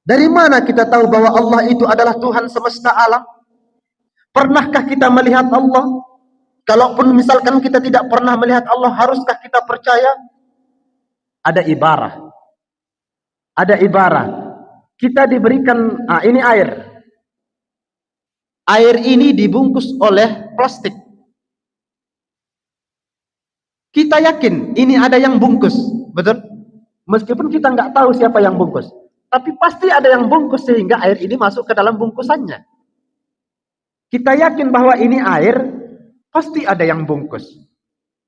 Dari mana kita tahu bahwa Allah itu adalah Tuhan semesta alam? Pernahkah kita melihat Allah? Kalaupun misalkan kita tidak pernah melihat Allah, haruskah kita percaya? Ada ibarah. Ada ibarah. Kita diberikan, ini air. Air ini dibungkus oleh plastik. Kita yakin ini ada yang bungkus, betul? Meskipun kita nggak tahu siapa yang bungkus, tapi pasti ada yang bungkus sehingga air ini masuk ke dalam bungkusannya. Kita yakin bahwa ini air, pasti ada yang bungkus.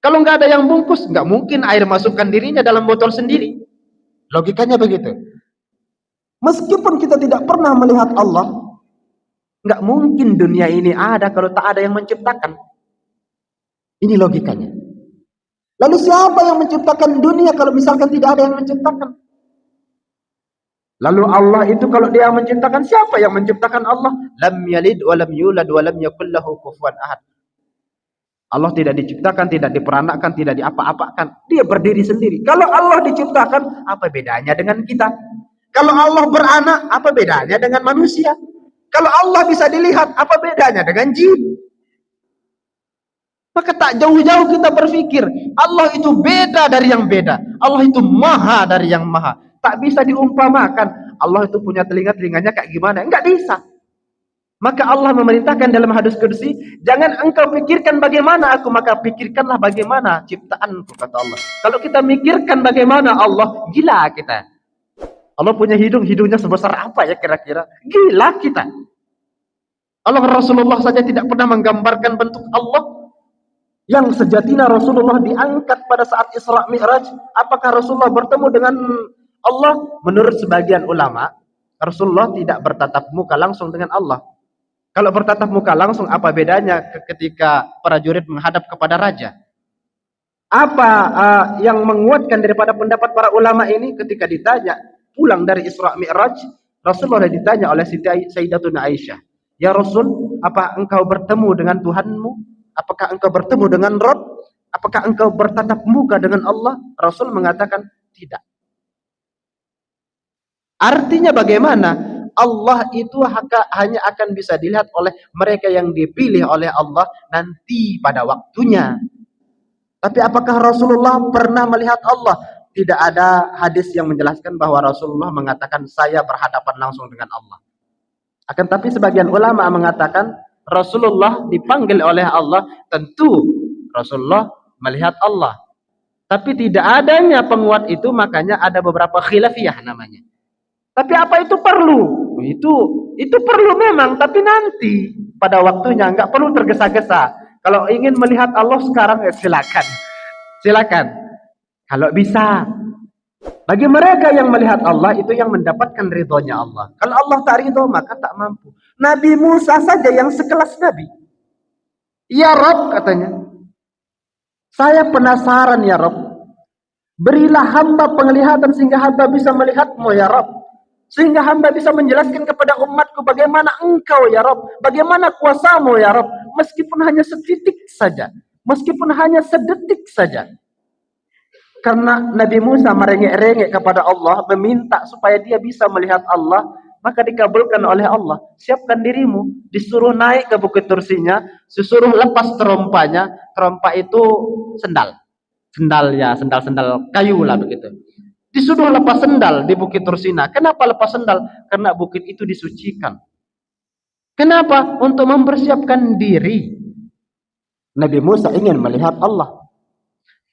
Kalau nggak ada yang bungkus, nggak mungkin air masukkan dirinya dalam botol sendiri. Logikanya begitu. Meskipun kita tidak pernah melihat Allah, nggak mungkin dunia ini ada kalau tak ada yang menciptakan. Ini logikanya. Lalu siapa yang menciptakan dunia kalau misalkan tidak ada yang menciptakan? Lalu Allah itu kalau dia menciptakan, siapa yang menciptakan Allah? Lam yalid wa lam yulad wa lam yakul lahu kufuwan ahad. Allah tidak diciptakan, tidak diperanakkan, tidak diapa-apakan. Dia berdiri sendiri. Kalau Allah diciptakan, apa bedanya dengan kita? Kalau Allah beranak, apa bedanya dengan manusia? Kalau Allah bisa dilihat, apa bedanya dengan jin? Maka tak jauh-jauh kita berpikir, Allah itu beda dari yang beda. Allah itu maha dari yang maha. Tak bisa diumpamakan. Allah itu punya telinga, telinganya kayak gimana? Enggak bisa. Maka Allah memerintahkan dalam hadis qudsi, jangan engkau pikirkan bagaimana aku, maka pikirkanlah bagaimana ciptaanku, kata Allah. Kalau kita mikirkan bagaimana Allah, gila kita. Allah punya hidung, hidungnya sebesar apa ya kira-kira? Gila kita. Allah Rasulullah saja tidak pernah menggambarkan bentuk Allah. Yang sejatinya Rasulullah diangkat pada saat Isra Mi'raj. Apakah Rasulullah bertemu dengan Allah? Menurut sebagian ulama, Rasulullah tidak bertatap muka langsung dengan Allah. Kalau bertatap muka langsung, apa bedanya ketika prajurit menghadap kepada raja? Apa yang menguatkan daripada pendapat para ulama ini? Ketika ditanya pulang dari Isra Mi'raj, Rasulullah ditanya oleh Sayyidatuna Aisyah, ya Rasul, apa engkau bertemu dengan Tuhanmu? Apakah engkau bertemu dengan Rabb? Apakah engkau bertatap muka dengan Allah? Rasul mengatakan tidak. Artinya bagaimana? Allah itu hanya akan bisa dilihat oleh mereka yang dipilih oleh Allah nanti pada waktunya. Tapi apakah Rasulullah pernah melihat Allah? Tidak ada hadis yang menjelaskan bahwa Rasulullah mengatakan saya berhadapan langsung dengan Allah. Akan tapi sebagian ulama mengatakan Rasulullah dipanggil oleh Allah, tentu Rasulullah melihat Allah. Tapi tidak adanya penguat itu, makanya ada beberapa khilafiyah namanya. Tapi apa itu perlu? Itu perlu memang, tapi nanti pada waktunya, nggak perlu tergesa-gesa. Kalau ingin melihat Allah sekarang, silakan. Silakan. Kalau bisa. Bagi mereka yang melihat Allah, itu yang mendapatkan ridhonya Allah. Kalau Allah tak ridho, maka tak mampu. Nabi Musa saja yang sekelas Nabi. Ya Rabb, katanya, saya penasaran ya Rabb. Berilah hamba penglihatan sehingga hamba bisa melihatmu ya Rabb. Sehingga hamba bisa menjelaskan kepada umatku bagaimana engkau ya Rabb. Bagaimana kuasamu ya Rabb. Meskipun hanya setitik saja. Meskipun hanya sedetik saja. Karena Nabi Musa merengek-rengek kepada Allah, meminta supaya dia bisa melihat Allah, maka dikabulkan oleh Allah. Siapkan dirimu, disuruh naik ke bukit Tursinya, disuruh lepas terompanya. Terompa itu sendal. Sendal ya, sendal-sendal kayu lah begitu. Disuruh lepas sendal di bukit Tursina. Kenapa lepas sendal? Karena bukit itu disucikan. Kenapa? Untuk mempersiapkan diri. Nabi Musa ingin melihat Allah.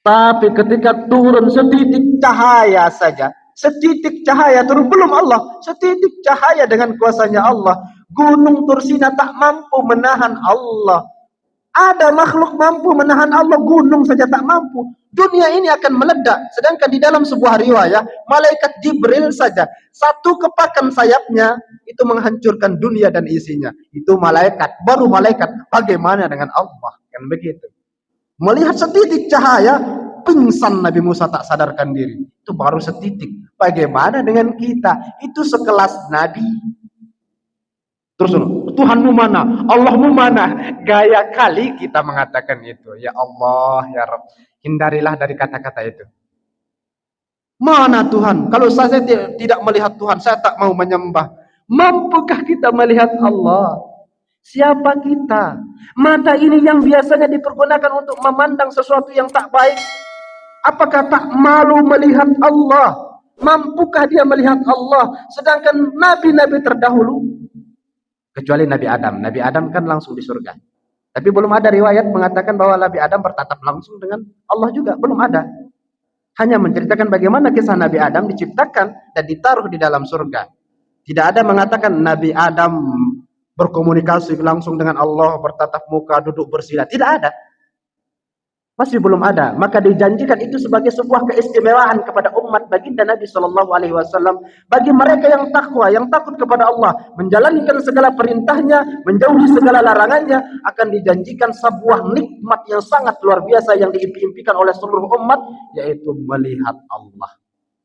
Tapi ketika turun setitik cahaya saja, setitik cahaya turun, belum Allah, setitik cahaya dengan kuasanya Allah, gunung Tursina tak mampu menahan Allah. Ada makhluk mampu menahan Allah, gunung saja tak mampu. Dunia ini akan meledak. Sedangkan di dalam sebuah riwayat, malaikat Jibril saja, satu kepakan sayapnya itu menghancurkan dunia dan isinya. Itu malaikat, baru malaikat. Bagaimana dengan Allah? Kan begitu. Melihat setitik cahaya, pingsan Nabi Musa tak sadarkan diri. Itu baru setitik. Bagaimana dengan kita? Itu sekelas Nabi. Terus, Tuhanmu mana? Allahmu mana? Gaya kali kita mengatakan itu. Ya Allah, ya Rabb. Hindarilah dari kata-kata itu. Mana Tuhan? Kalau saya tidak melihat Tuhan, saya tak mau menyembah. Mampukah kita melihat Allah? Siapa kita? Mata ini yang biasanya dipergunakan untuk memandang sesuatu yang tak baik, apakah tak malu melihat Allah? Mampukah dia melihat Allah? Sedangkan nabi-nabi terdahulu, kecuali Nabi Adam. Nabi Adam kan langsung di surga. Tapi belum ada riwayat mengatakan bahwa Nabi Adam bertatap langsung dengan Allah juga. Belum ada. Hanya menceritakan bagaimana kisah Nabi Adam diciptakan dan ditaruh di dalam surga. Tidak ada mengatakan Nabi Adam berkomunikasi langsung dengan Allah, bertatap muka, duduk bersila. Tidak ada. Masih belum ada. Maka dijanjikan itu sebagai sebuah keistimewaan kepada umat baginda Nabi SAW. Bagi mereka yang takwa, yang takut kepada Allah, menjalankan segala perintahnya, menjauhi segala larangannya, akan dijanjikan sebuah nikmat yang sangat luar biasa yang diimpi-impikan oleh seluruh umat, yaitu melihat Allah.